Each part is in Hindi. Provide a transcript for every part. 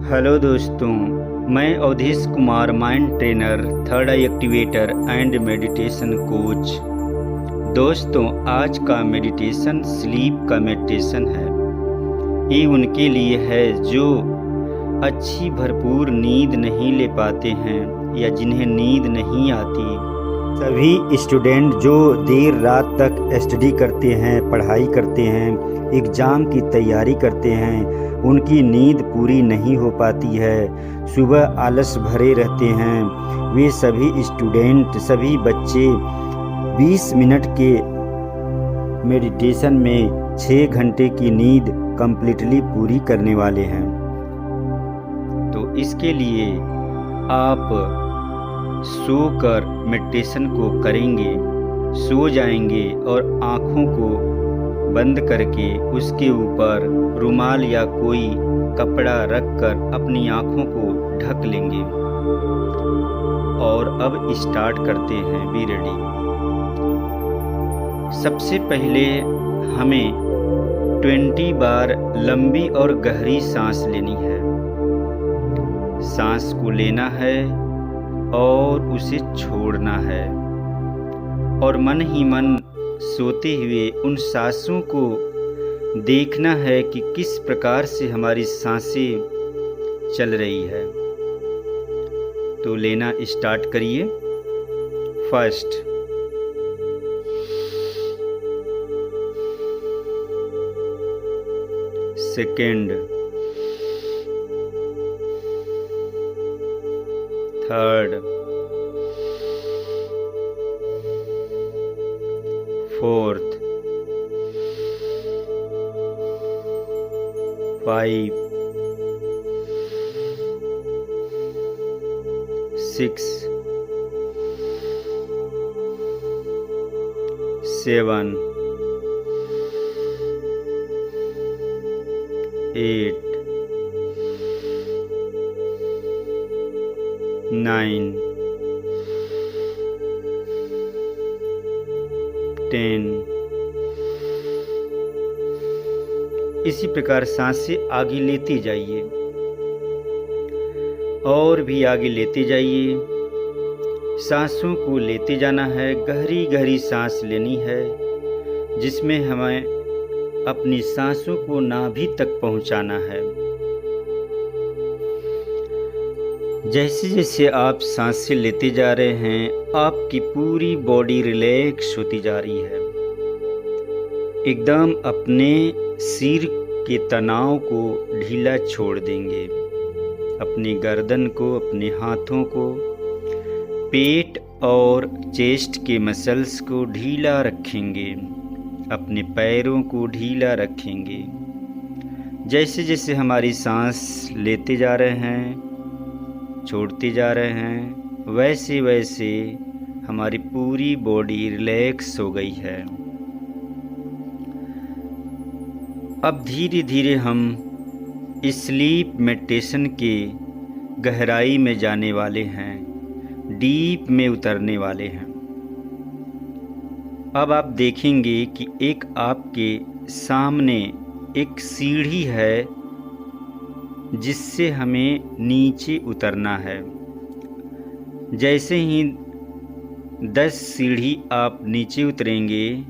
हेलो दोस्तों, मैं Awadhesh Kumar, mind trainer, third eye activator and meditation coach. दोस्तों, आज का मेडिटेशन स्लीप का मेडिटेशन है। ये उनके लिए है जो अच्छी भरपूर नींद नहीं ले पाते हैं या जिन्हें नींद नहीं आती। सभी स्टूडेंट जो देर रात तक स्टडी करते हैं, पढ़ाई करते हैं, एग्ज़ाम की तैयारी करते हैं, उनकी नींद पूरी नहीं हो पाती है, सुबह आलस भरे रहते हैं। वे सभी स्टूडेंट, सभी बच्चे 20 मिनट के मेडिटेशन में 6 घंटे की नींद कंप्लीटली पूरी करने वाले हैं। तो इसके लिए आप सोकर मेडिटेशन को करेंगे, सो जाएंगे और आँखों को बंद करके उसके ऊपर रुमाल या कोई कपड़ा रखकर अपनी आँखों को ढक लेंगे। और अब स्टार्ट करते हैं। Be ready. सबसे पहले हमें 20 बार लंबी और गहरी सांस लेनी है। सांस को लेना है और उसे छोड़ना है और मन ही मन सोते हुए उन सांसों को देखना है कि किस प्रकार से हमारी सांसें चल रही है। तो लेना स्टार्ट करिए। First, second, third, fourth, 5, 6, 7, 8, 9, 10। इसी प्रकार सांसें आगे लेते जाइए और भी आगे लेते जाइए। सांसों को लेते जाना है, गहरी गहरी सांस लेनी है जिसमें हमें अपनी सांसों को नाभि तक पहुंचाना है। जैसे जैसे आप सांसें लेते जा रहे हैं, आपकी पूरी बॉडी रिलैक्स होती जा रही है। एकदम अपने सिर के तनाव को ढीला छोड़ देंगे। अपनी गर्दन को, अपने हाथों को, पेट और चेस्ट के मसल्स को ढीला रखेंगे। अपने पैरों को ढीला रखेंगे। जैसे जैसे हमारी सांस लेते जा रहे हैं, छोड़ते जा रहे हैं, वैसे वैसे हमारी पूरी बॉडी रिलैक्स हो गई है। अब धीरे धीरे हम स्लीप मेडिटेशन के गहराई में जाने वाले हैं, डीप में उतरने वाले हैं। अब आप देखेंगे कि एक आपके सामने एक सीढ़ी है जिससे हमें नीचे उतरना है। जैसे ही 10 सीढ़ी आप नीचे उतरेंगे,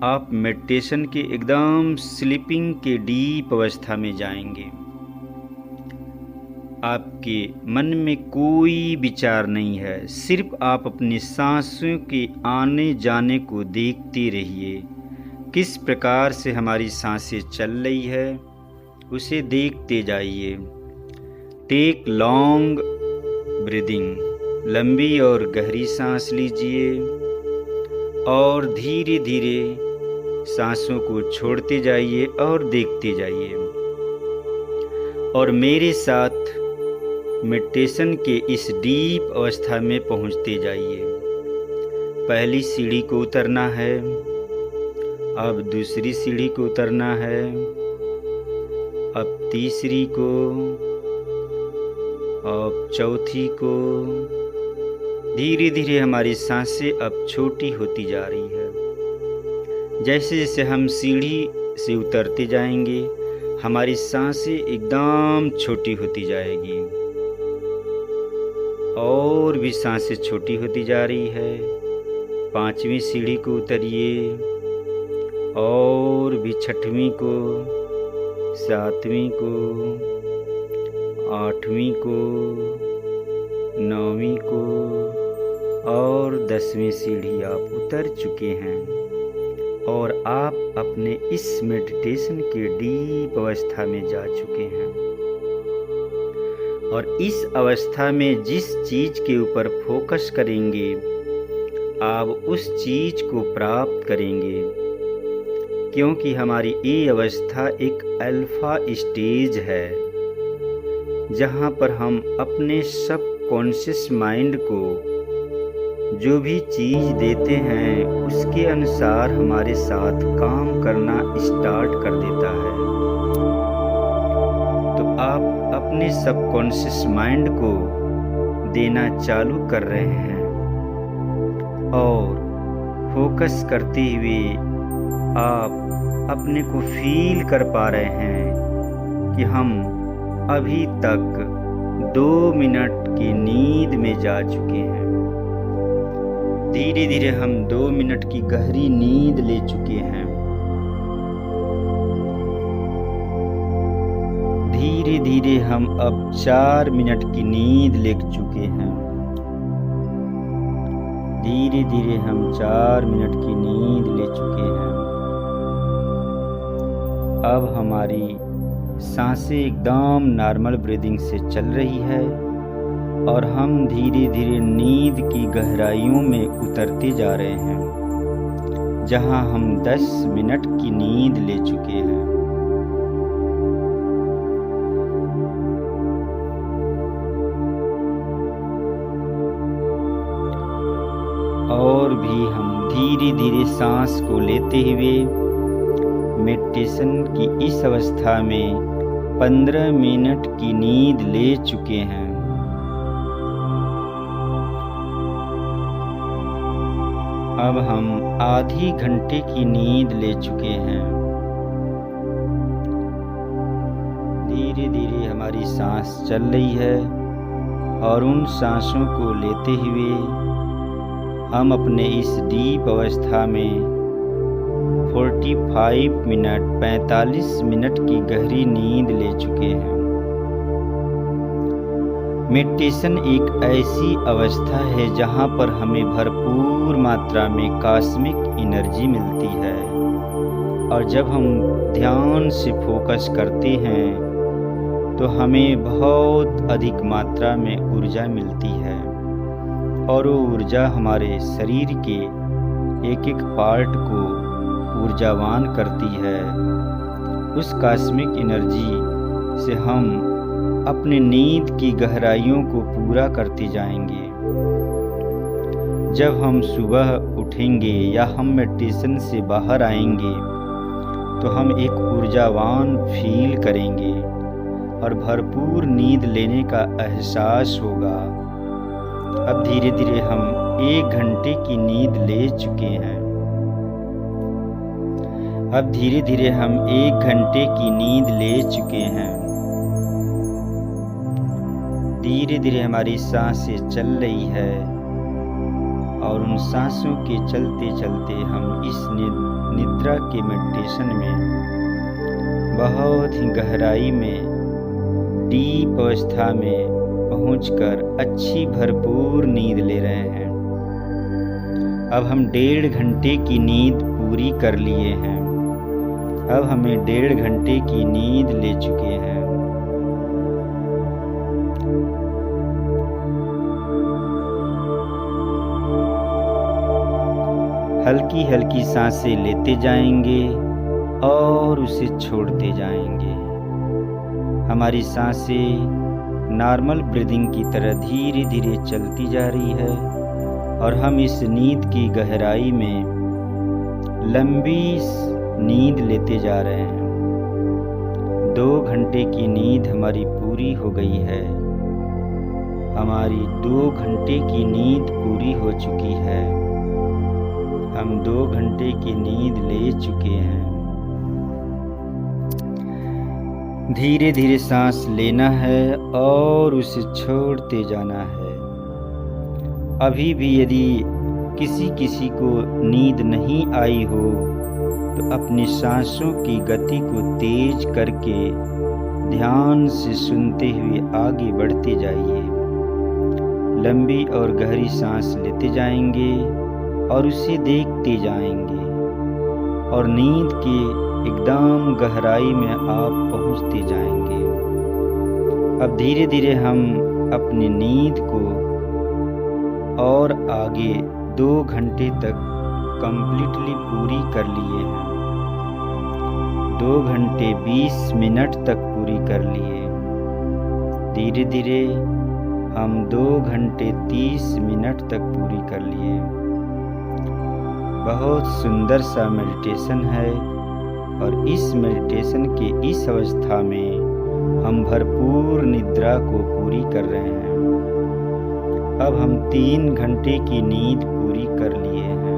आप मेडिटेशन के एकदम स्लीपिंग के डीप अवस्था में जाएंगे। आपके मन में कोई विचार नहीं है, सिर्फ आप अपनी सांसों के आने जाने को देखते रहिए। किस प्रकार से हमारी सांसें चल रही है उसे देखते जाइए। टेक लॉन्ग ब्रीदिंग, लंबी और गहरी सांस लीजिए और धीरे धीरे सांसों को छोड़ते जाइए और देखते जाइए। और मेरे साथ मेडिटेशन के इस डीप अवस्था में पहुंचते जाइए। पहली सीढ़ी को उतरना है, अब दूसरी सीढ़ी को उतरना है, अब तीसरी को, अब चौथी को। धीरे धीरे हमारी सांसें अब छोटी होती जा रही है। जैसे जैसे हम सीढ़ी से उतरते जाएंगे, हमारी सांसें एकदम छोटी होती जाएगी और भी सांसें छोटी होती जा रही है। 5वीं सीढ़ी को उतरिए और भी 6वीं को, 7वीं को, 8वीं को, 9वीं को और 10वीं सीढ़ी आप उतर चुके हैं और आप अपने इस मेडिटेशन के डीप अवस्था में जा चुके हैं। और इस अवस्था में जिस चीज के ऊपर फोकस करेंगे आप उस चीज को प्राप्त करेंगे, क्योंकि हमारी ये अवस्था एक अल्फा स्टेज है जहाँ पर हम अपने सबकॉन्शियस माइंड को जो भी चीज देते हैं उसके अनुसार हमारे साथ काम करना स्टार्ट कर देता है। तो आप अपने सबकॉन्शियस माइंड को देना चालू कर रहे हैं और फोकस करते हुए आप अपने को फील कर पा रहे हैं कि हम अभी तक 2 मिनट की नींद में जा चुके हैं। धीरे धीरे हम 2 मिनट की गहरी नींद ले चुके हैं। धीरे धीरे हम अब 4 मिनट की नींद ले चुके हैं। धीरे धीरे हम 4 मिनट की नींद ले चुके हैं। अब हमारी सांसें एकदम नॉर्मल ब्रीदिंग से चल रही है और हम धीरे धीरे नींद की गहराइयों में उतरते जा रहे हैं, जहां हम 10 मिनट की नींद ले चुके हैं। और भी हम धीरे धीरे सांस को लेते हुए मेडिटेशन की इस अवस्था में 15 मिनट की नींद ले चुके हैं। अब हम आधी घंटे की नींद ले चुके हैं। धीरे धीरे हमारी सांस चल रही है और उन सांसों को लेते हुए हम अपने इस डीप अवस्था में 45 मिनट की गहरी नींद ले चुके हैं। मेडिटेशन एक ऐसी अवस्था है जहाँ पर हमें भरपूर मात्रा में कॉस्मिक एनर्जी मिलती है और जब हम ध्यान से फोकस करते हैं तो हमें बहुत अधिक मात्रा में ऊर्जा मिलती है और वो ऊर्जा हमारे शरीर के एक एक पार्ट को ऊर्जावान करती है। उस कॉस्मिक एनर्जी से हम अपने नींद की गहराइयों को पूरा करते जाएंगे। जब हम सुबह उठेंगे या हम मेडिटेशन से बाहर आएंगे तो हम एक ऊर्जावान फील करेंगे और भरपूर नींद लेने का एहसास होगा। अब धीरे धीरे हम 1 घंटे की नींद ले चुके हैं। अब धीरे धीरे हम 1 घंटे की नींद ले चुके हैं। धीरे धीरे हमारी सांसें चल रही है और उन सांसों के चलते चलते हम इस निद्रा के मेडिटेशन में बहुत ही गहराई में डीप अवस्था में पहुंचकर अच्छी भरपूर नींद ले रहे हैं। अब हम 1.5 घंटे की नींद पूरी कर लिए हैं। अब हमें 1.5 घंटे की नींद ले चुके हैं। हल्की हल्की सांसें लेते जाएंगे और उसे छोड़ते जाएंगे। हमारी सांसें नॉर्मल ब्रीदिंग की तरह धीरे धीरे चलती जा रही है और हम इस नींद की गहराई में लंबी नींद लेते जा रहे हैं। 2 घंटे की नींद हमारी पूरी हो गई है। हमारी 2 घंटे की नींद पूरी हो चुकी है। हम 2 घंटे की नींद ले चुके हैं। धीरे धीरे सांस लेना है और उसे छोड़ते जाना है। अभी भी यदि किसी किसी को नींद नहीं आई हो तो अपनी सांसों की गति को तेज करके ध्यान से सुनते हुए आगे बढ़ते जाइए। लंबी और गहरी सांस लेते जाएंगे और उसे देखते जाएंगे और नींद के एकदम गहराई में आप पहुंचते जाएंगे। अब धीरे धीरे हम अपनी नींद को और आगे 2 घंटे तक कंप्लीटली पूरी कर लिए हैं। 2 घंटे 20 मिनट तक पूरी कर लिए। धीरे धीरे हम 2 घंटे 30 मिनट तक पूरी कर लिए। बहुत सुंदर सा मेडिटेशन है और इस मेडिटेशन के इस अवस्था में हम भरपूर निद्रा को पूरी कर रहे हैं। अब हम 3 घंटे की नींद पूरी कर लिए हैं।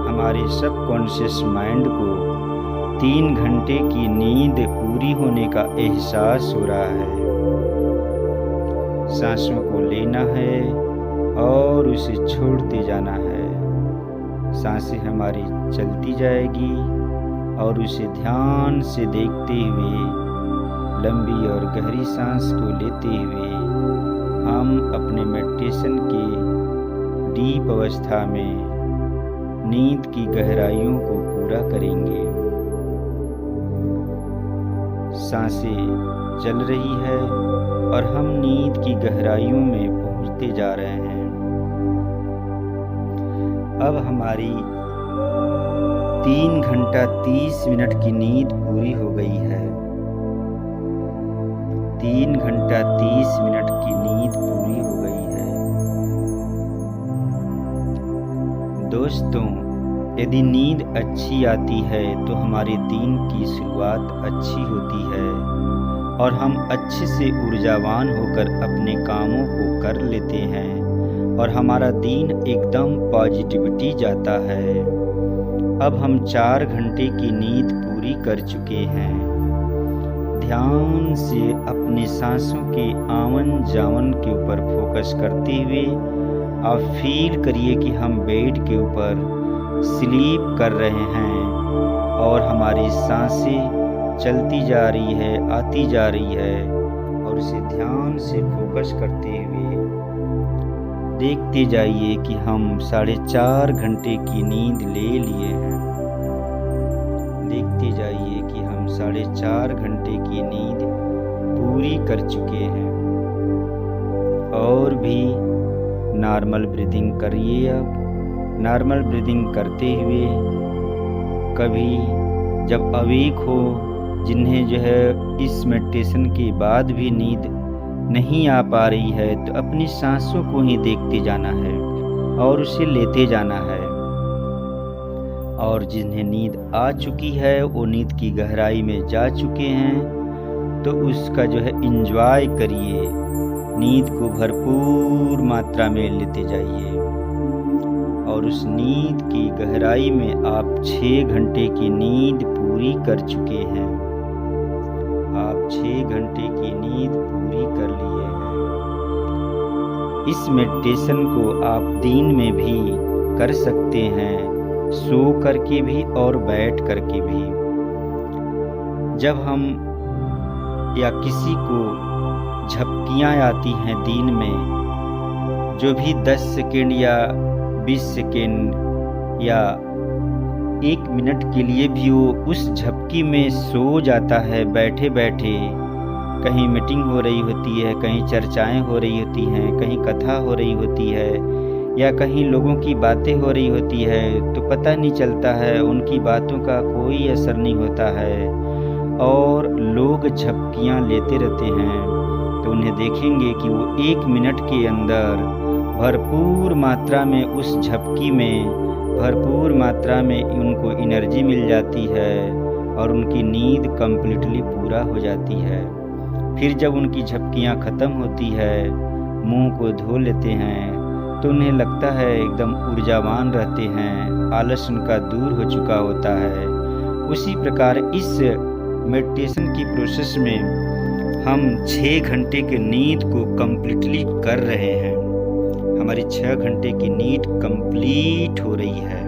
हमारे सबकॉन्शियस माइंड को 3 घंटे की नींद पूरी होने का एहसास हो रहा है। सांसों को लेना है और उसे छोड़ते जाना है। सांसें हमारी चलती जाएगी और उसे ध्यान से देखते हुए लंबी और गहरी सांस को लेते हुए हम अपने मेडिटेशन के डीप अवस्था में नींद की गहराइयों को पूरा करेंगे। सांसें चल रही है और हम नींद की गहराइयों में पहुंचते जा रहे हैं। अब हमारी 3 घंटा 30 मिनट की नींद पूरी हो गई है। 3 घंटा 30 मिनट की नींद पूरी हो गई है। दोस्तों, यदि नींद अच्छी आती है तो हमारे दिन की शुरुआत अच्छी होती है और हम अच्छे से ऊर्जावान होकर अपने कामों को कर लेते हैं और हमारा दिन एकदम पॉजिटिविटी जाता है। अब हम 4 घंटे की नींद पूरी कर चुके हैं। ध्यान से अपनी सांसों के आवन जावन के ऊपर फोकस करते हुए आप फील करिए कि हम बेड के ऊपर स्लीप कर रहे हैं और हमारी सांसें चलती जा रही है, आती जा रही है और उसे ध्यान से फोकस करते हुए देखते जाइए कि हम 4.5 घंटे की नींद ले लिए हैं। देखते जाइए कि हम 4.5 घंटे की नींद पूरी कर चुके हैं। और भी नॉर्मल ब्रीदिंग करिए। अब नॉर्मल ब्रीदिंग करते हुए कभी जब अवेक हो, जिन्हें जो है इस मेडिटेशन के बाद भी नींद नहीं आ पा रही है, तो अपनी सांसों को ही देखते जाना है और उसे लेते जाना है। और जिन्हें नींद आ चुकी है, वो नींद की गहराई में जा चुके हैं, तो उसका जो है एंजॉय करिए। नींद को भरपूर मात्रा में लेते जाइए और उस नींद की गहराई में आप 6 घंटे की नींद पूरी कर चुके हैं। आप 6 घंटे की नींद पूरी कर लिए हैं। इस मेडिटेशन को आप दिन में भी कर सकते हैं, सो करके भी और बैठ करके भी। जब हम या किसी को झपकियाँ आती हैं दिन में, जो भी 10 सेकेंड या 20 सेकेंड या 1 मिनट के लिए भी वो उस झपकी में सो जाता है बैठे बैठे। कहीं मीटिंग हो रही होती है, कहीं चर्चाएं हो रही होती हैं, कहीं कथा हो रही होती है या कहीं लोगों की बातें हो रही होती है, तो पता नहीं चलता है, उनकी बातों का कोई असर नहीं होता है और लोग झपकियां लेते रहते हैं। तो उन्हें देखेंगे कि वो 1 मिनट के अंदर भरपूर मात्रा में उस झपकी में भरपूर मात्रा में उनको एनर्जी मिल जाती है और उनकी नींद कंप्लीटली पूरा हो जाती है। फिर जब उनकी झपकियां ख़त्म होती है, मुंह को धो लेते हैं, तो उन्हें लगता है एकदम ऊर्जावान रहते हैं, आलस उनका दूर हो चुका होता है। उसी प्रकार इस मेडिटेशन की प्रोसेस में हम 6 घंटे की नींद को कंप्लीटली कर रहे हैं। हमारी 6 घंटे की नींद कंप्लीट हो रही है।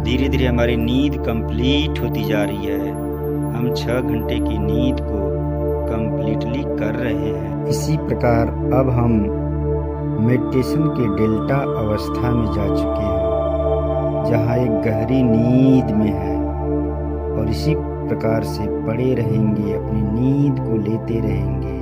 धीरे धीरे हमारी नींद कंप्लीट होती जा रही है। हम 6 घंटे की नींद को कंप्लीटली कर रहे हैं। इसी प्रकार अब हम मेडिटेशन के डेल्टा अवस्था में जा चुके हैं, जहाँ एक गहरी नींद में है, और इसी प्रकार से पड़े रहेंगे, अपनी नींद को लेते रहेंगे।